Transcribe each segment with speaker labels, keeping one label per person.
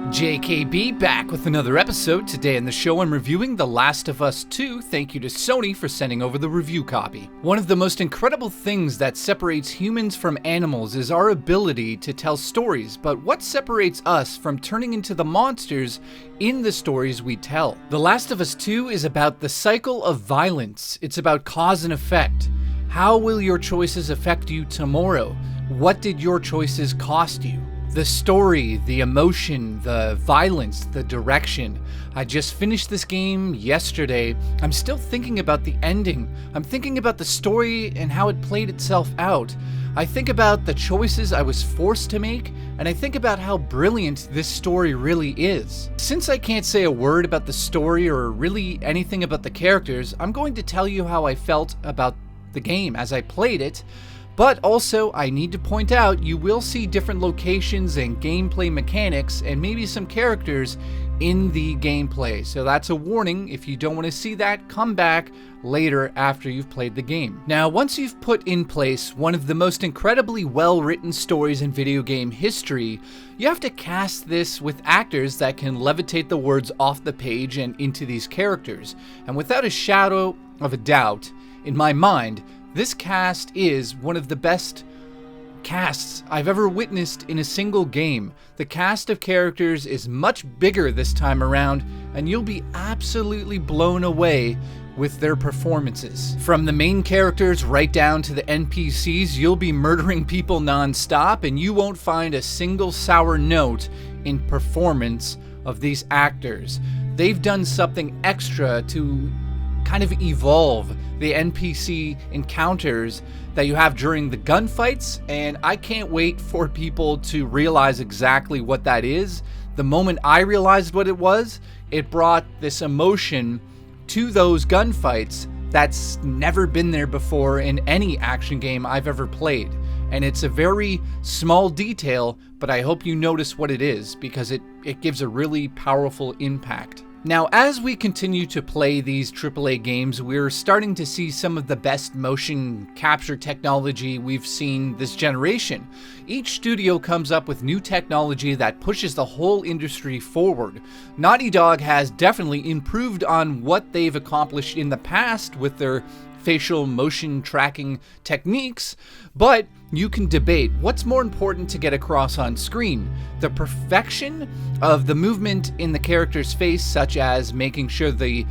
Speaker 1: JKB back with another episode. Today in the show I'm reviewing The Last of Us 2. Thank you to Sony for sending over the review copy. One of the most incredible things that separates humans from animals is our ability to tell stories, but what separates us from turning into the monsters in the stories we tell? The Last of Us 2 is about the cycle of violence. It's about cause and effect. How will your choices affect you tomorrow? What did your choices cost you? The story, the emotion, the violence, the direction. I just finished this game yesterday. I'm still thinking about the ending. I'm thinking about the story and how it played itself out. I think about the choices I was forced to make, and I think about how brilliant this story really is. Since I can't say a word about the story or really anything about the characters, I'm going to tell you how I felt about the game as I played it. But also, I need to point out, you will see different locations and gameplay mechanics and maybe some characters in the gameplay. So that's a warning. If you don't want to see that, come back later after you've played the game. Now, once you've put in place one of the most incredibly well-written stories in video game history, you have to cast this with actors that can levitate the words off the page and into these characters. And without a shadow of a doubt, in my mind, this cast is one of the best casts I've ever witnessed in a single game. The cast of characters is much bigger this time around, and you'll be absolutely blown away with their performances. From the main characters right down to the NPCs, you'll be murdering people non-stop, and you won't find a single sour note in performance of these actors. They've done something extra to kind of evolve the NPC encounters that you have during the gunfights, and I can't wait for people to realize exactly what that is. The moment I realized what it was, it brought this emotion to those gunfights that's never been there before in any action game I've ever played. And it's a very small detail, but I hope you notice what it is, because it gives a really powerful impact. Now, as we continue to play these AAA games, we're starting to see some of the best motion capture technology we've seen this generation. Each studio comes up with new technology that pushes the whole industry forward. Naughty Dog has definitely improved on what they've accomplished in the past with their facial motion tracking techniques, but you can debate what's more important to get across on screen: the perfection of the movement in the character's face, such as making sure the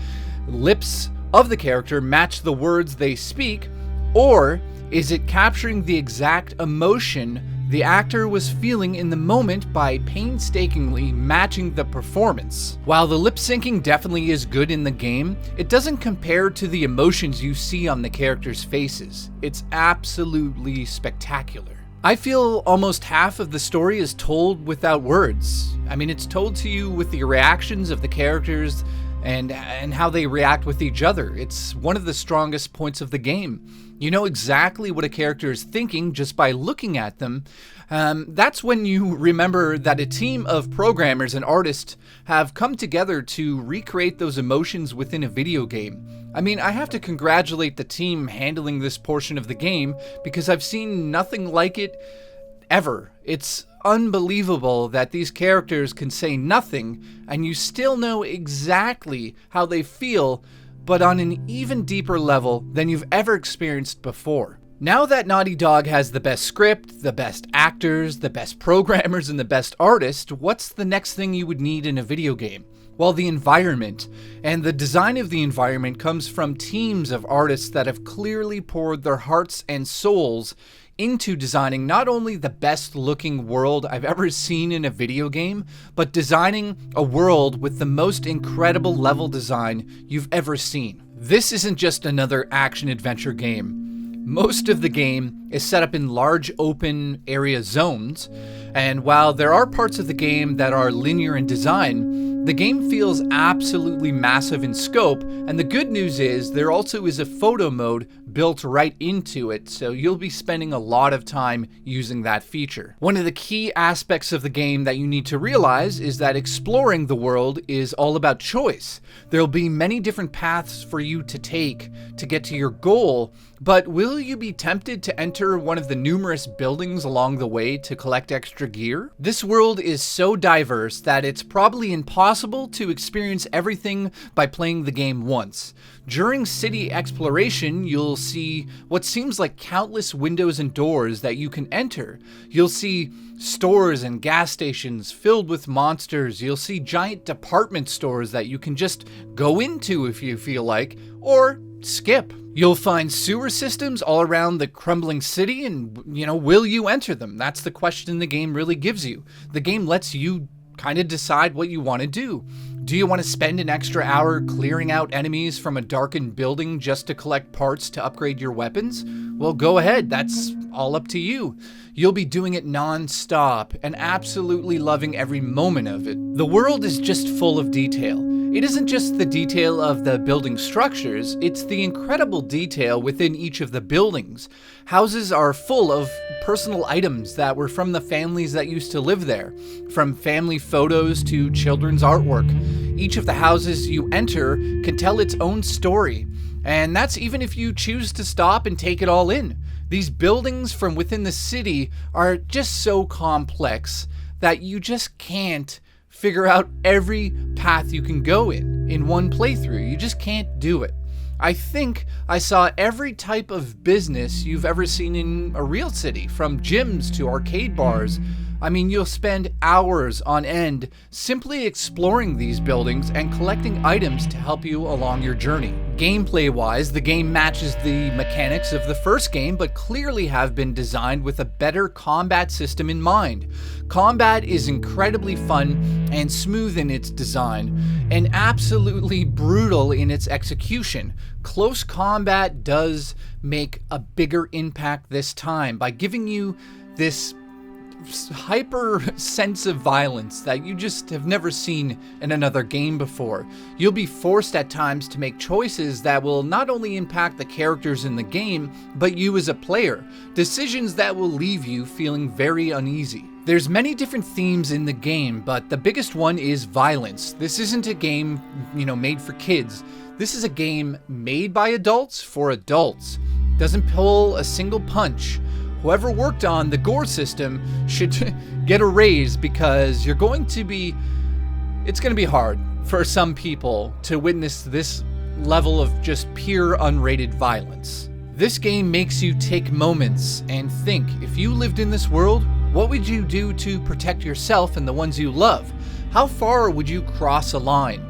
Speaker 1: lips of the character match the words they speak, or is it capturing the exact emotion the actor was feeling in the moment by painstakingly matching the performance? While the lip syncing definitely is good in the game, it doesn't compare to the emotions you see on the characters' faces. It's absolutely spectacular. I feel almost half of the story is told without words. I mean, it's told to you with the reactions of the characters and how they react with each other. It's one of the strongest points of the game. You know exactly what a character is thinking just by looking at them. That's when you remember that a team of programmers and artists have come together to recreate those emotions within a video game. I mean, I have to congratulate the team handling this portion of the game, because I've seen nothing like it ever. It's unbelievable that these characters can say nothing and you still know exactly how they feel, but on an even deeper level than you've ever experienced before. Now that Naughty Dog has the best script, the best actors, the best programmers, and the best artists, what's the next thing you would need in a video game? Well, the environment. And the design of the environment comes from teams of artists that have clearly poured their hearts and souls into designing not only the best looking world I've ever seen in a video game, but designing a world with the most incredible level design you've ever seen. This isn't just another action-adventure game. Most of the game is set up in large open area zones, and while there are parts of the game that are linear in design, the game feels absolutely massive in scope, and the good news is there also is a photo mode built right into it, so you'll be spending a lot of time using that feature. One of the key aspects of the game that you need to realize is that exploring the world is all about choice. There'll be many different paths for you to take to get to your goal, But will you be tempted to enter one of the numerous buildings along the way to collect extra gear? This world is so diverse that it's probably impossible to experience everything by playing the game once. During city exploration, you'll see what seems like countless windows and doors that you can enter. You'll see stores and gas stations filled with monsters. You'll see giant department stores that you can just go into if you feel like, or skip. You'll find sewer systems all around the crumbling city, and, will you enter them? That's the question the game really gives you. The game lets you kind of decide what you want to do. Do you want to spend an extra hour clearing out enemies from a darkened building just to collect parts to upgrade your weapons? Well, go ahead. That's all up to you. You'll be doing it non-stop and absolutely loving every moment of it. The world is just full of detail. It isn't just the detail of the building structures, it's the incredible detail within each of the buildings. Houses are full of personal items that were from the families that used to live there, from family photos to children's artwork. Each of the houses you enter can tell its own story, and that's even if you choose to stop and take it all in. These buildings from within the city are just so complex that you just can't figure out every path you can go in one playthrough. You just can't do it. I think I saw every type of business you've ever seen in a real city, from gyms to arcade bars. I mean, you'll spend hours on end simply exploring these buildings and collecting items to help you along your journey. Gameplay-wise, the game matches the mechanics of the first game, but clearly have been designed with a better combat system in mind. Combat is incredibly fun and smooth in its design, and absolutely brutal in its execution. Close combat does make a bigger impact this time by giving you this hyper sense of violence that you just have never seen in another game before. You'll be forced at times to make choices that will not only impact the characters in the game, but you as a player. Decisions that will leave you feeling very uneasy. There's many different themes in the game, but the biggest one is violence. This isn't a game, made for kids. This is a game made by adults for adults. Doesn't pull a single punch. Whoever worked on the gore system should get a raise, because it's going to be hard for some people to witness this level of just pure unrated violence. This game makes you take moments and think, if you lived in this world, what would you do to protect yourself and the ones you love? How far would you cross a line?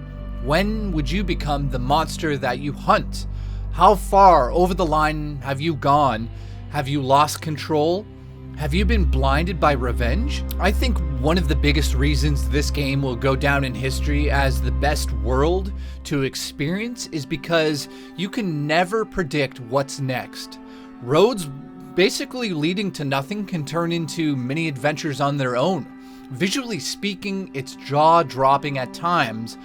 Speaker 1: When would you become the monster that you hunt? How far over the line have you gone? Have you lost control? Have you been blinded by revenge? I think one of the biggest reasons this game will go down in history as the best world to experience is because you can never predict what's next. Roads basically leading to nothing can turn into mini adventures on their own. Visually speaking, it's jaw-dropping at times,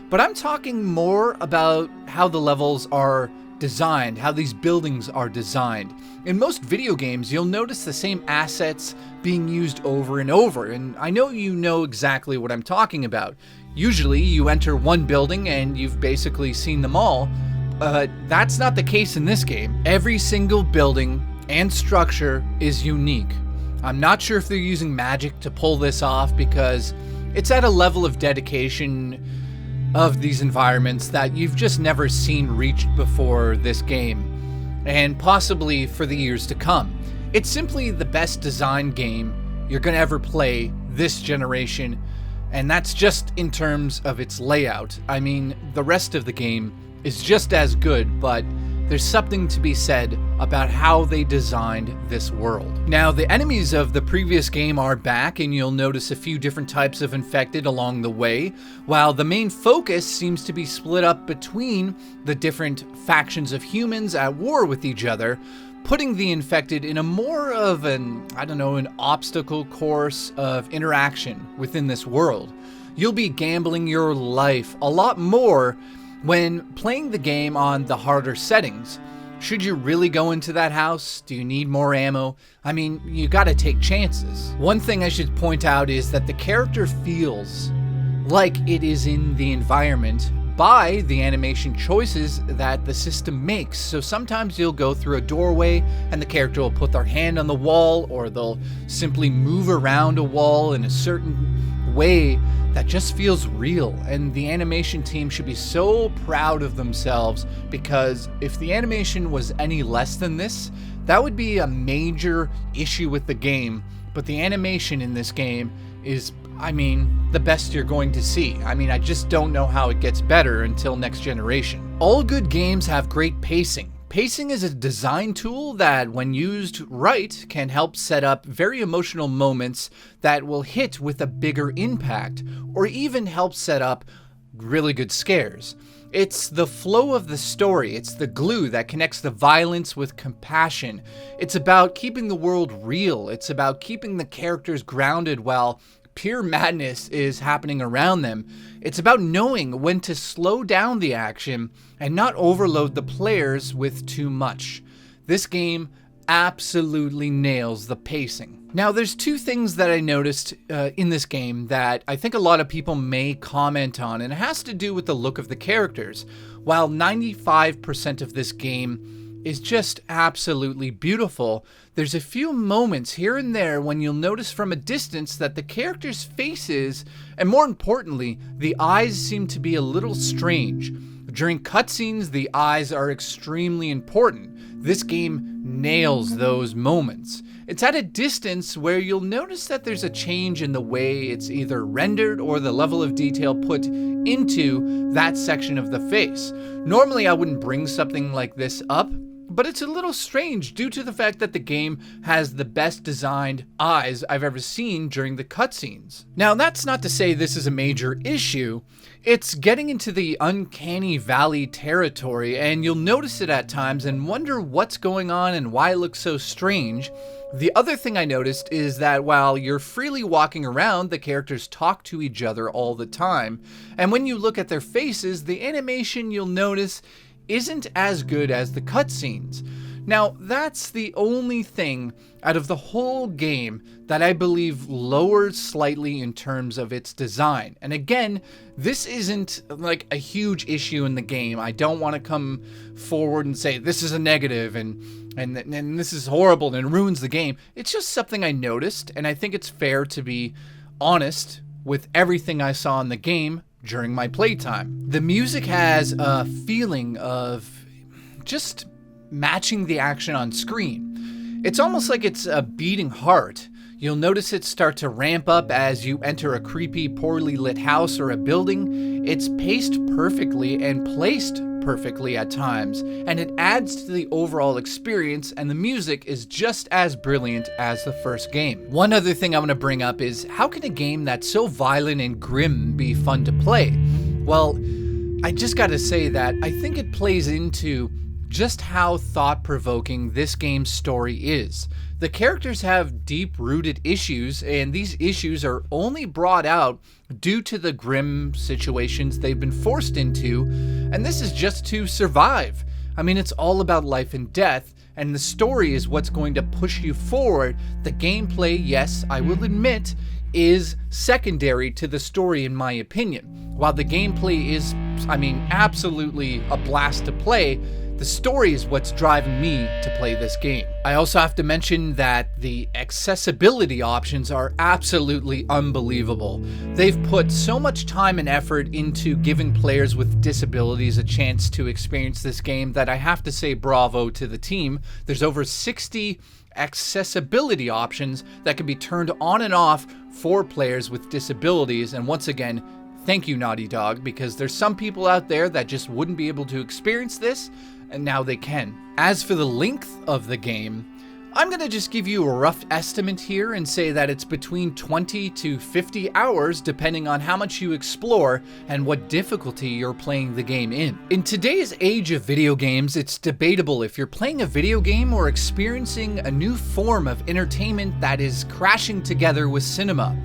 Speaker 1: but I'm talking more about how the levels are designed, how these buildings are designed. In most video games, you'll notice the same assets being used over and over, and I know you know exactly what I'm talking about. Usually, you enter one building and you've basically seen them all, but that's not the case in this game. Every single building and structure is unique. I'm not sure if they're using magic to pull this off, because it's at a level of dedication of these environments that you've just never seen reached before this game, and possibly for the years to come. It's simply the best designed game you're gonna ever play this generation, and that's just in terms of its layout. I mean, the rest of the game is just as good, but there's something to be said about how they designed this world. Now, the enemies of the previous game are back, and you'll notice a few different types of infected along the way, while the main focus seems to be split up between the different factions of humans at war with each other, putting the infected in a more of an obstacle course of interaction within this world. You'll be gambling your life a lot more when playing the game on the harder settings. Should you really go into that house? Do you need more ammo? I mean, you gotta take chances. One thing I should point out is that the character feels like it is in the environment by the animation choices that the system makes. So sometimes you'll go through a doorway and the character will put their hand on the wall, or they'll simply move around a wall in a certain way that just feels real. And the animation team should be so proud of themselves, because if the animation was any less than this, that would be a major issue with the game. But the animation in this game is, the best you're going to see. I just don't know how it gets better until next generation. All good games have great pacing. Pacing is a design tool that, when used right, can help set up very emotional moments that will hit with a bigger impact, or even help set up really good scares. It's the flow of the story. It's the glue that connects the violence with compassion. It's about keeping the world real. It's about keeping the characters grounded while pure madness is happening around them. It's about knowing when to slow down the action and not overload the players with too much. This game absolutely nails the pacing. Now, there's two things that I noticed in this game that I think a lot of people may comment on, and it has to do with the look of the characters. While 95% of this game is just absolutely beautiful, there's a few moments here and there when you'll notice from a distance that the characters' faces, and more importantly, the eyes, seem to be a little strange. During cutscenes, the eyes are extremely important. This game nails those moments. It's at a distance where you'll notice that there's a change in the way it's either rendered or the level of detail put into that section of the face. Normally I wouldn't bring something like this up, but it's a little strange due to the fact that the game has the best designed eyes I've ever seen during the cutscenes. Now, that's not to say this is a major issue. It's getting into the uncanny valley territory, and you'll notice it at times and wonder what's going on and why it looks so strange. The other thing I noticed is that while you're freely walking around, the characters talk to each other all the time. And when you look at their faces, the animation, you'll notice, isn't as good as the cutscenes. Now, that's the only thing out of the whole game that I believe lowers slightly in terms of its design. And again, this isn't like a huge issue in the game. I don't want to come forward and say this is a negative and this is horrible and it ruins the game. It's just something I noticed, and I think it's fair to be honest with everything I saw in the game during my playtime. The music has a feeling of just matching the action on screen. It's almost like it's a beating heart. You'll notice it start to ramp up as you enter a creepy, poorly lit house or a building. It's paced perfectly and placed perfectly at times, and it adds to the overall experience, and the music is just as brilliant as the first game. One other thing I want to bring up is, how can a game that's so violent and grim be fun to play? Well, I just gotta say that I think it plays into just how thought-provoking this game's story is. The characters have deep-rooted issues, and these issues are only brought out due to the grim situations they've been forced into, and this is just to survive. It's all about life and death, and the story is what's going to push you forward. The gameplay, yes, I will admit, is secondary to the story in my opinion. While the gameplay is, absolutely a blast to play, the story is what's driving me to play this game. I also have to mention that the accessibility options are absolutely unbelievable. They've put so much time and effort into giving players with disabilities a chance to experience this game that I have to say bravo to the team. There's over 60 accessibility options that can be turned on and off for players with disabilities, and once again, thank you, Naughty Dog, because there's some people out there that just wouldn't be able to experience this, and now they can. As for the length of the game, I'm gonna just give you a rough estimate here and say that it's between 20 to 50 hours depending on how much you explore and what difficulty you're playing the game in. In today's age of video games, it's debatable if you're playing a video game or experiencing a new form of entertainment that is crashing together with cinema.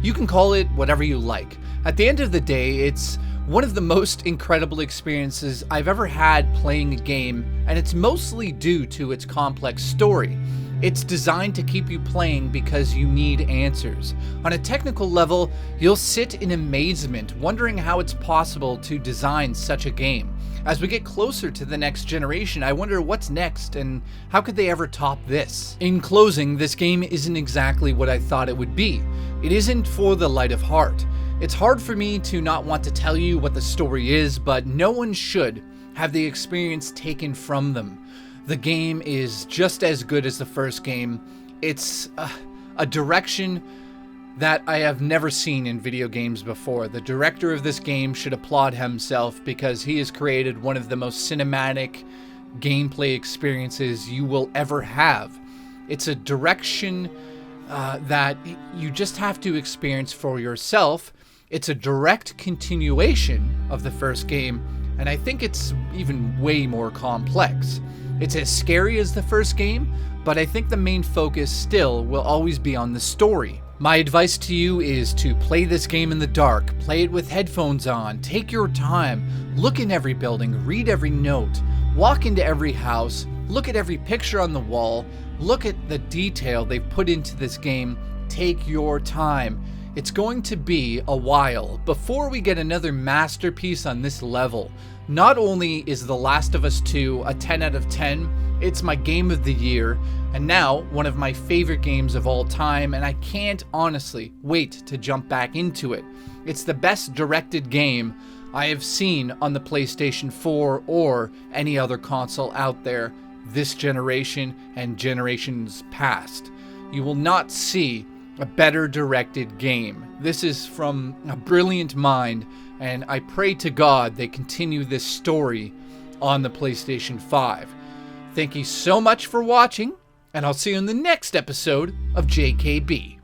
Speaker 1: You can call it whatever you like. At the end of the day, it's one of the most incredible experiences I've ever had playing a game, and it's mostly due to its complex story. It's designed to keep you playing because you need answers. On a technical level, you'll sit in amazement, wondering how it's possible to design such a game. As we get closer to the next generation, I wonder what's next and how could they ever top this? In closing, this game isn't exactly what I thought it would be. It isn't for the light of heart. It's hard for me to not want to tell you what the story is, but no one should have the experience taken from them. The game is just as good as the first game. It's a direction that I have never seen in video games before. The director of this game should applaud himself because he has created one of the most cinematic gameplay experiences you will ever have. It's a direction that you just have to experience for yourself. It's a direct continuation of the first game, and I think it's even way more complex. It's as scary as the first game, but I think the main focus still will always be on the story. My advice to you is to play this game in the dark, play it with headphones on, take your time, look in every building, read every note, walk into every house, look at every picture on the wall, look at the detail they've put into this game. Take your time. It's going to be a while before we get another masterpiece on this level. Not only is The Last of Us 2 a 10 out of 10, it's my game of the year, and now one of my favorite games of all time, and I can't honestly wait to jump back into it. It's the best directed game I have seen on the PlayStation 4 or any other console out there this generation and generations past. You will not see a better directed game. This is from a brilliant mind, and I pray to God they continue this story on the PlayStation 5. Thank you so much for watching, and I'll see you in the next episode of JKB.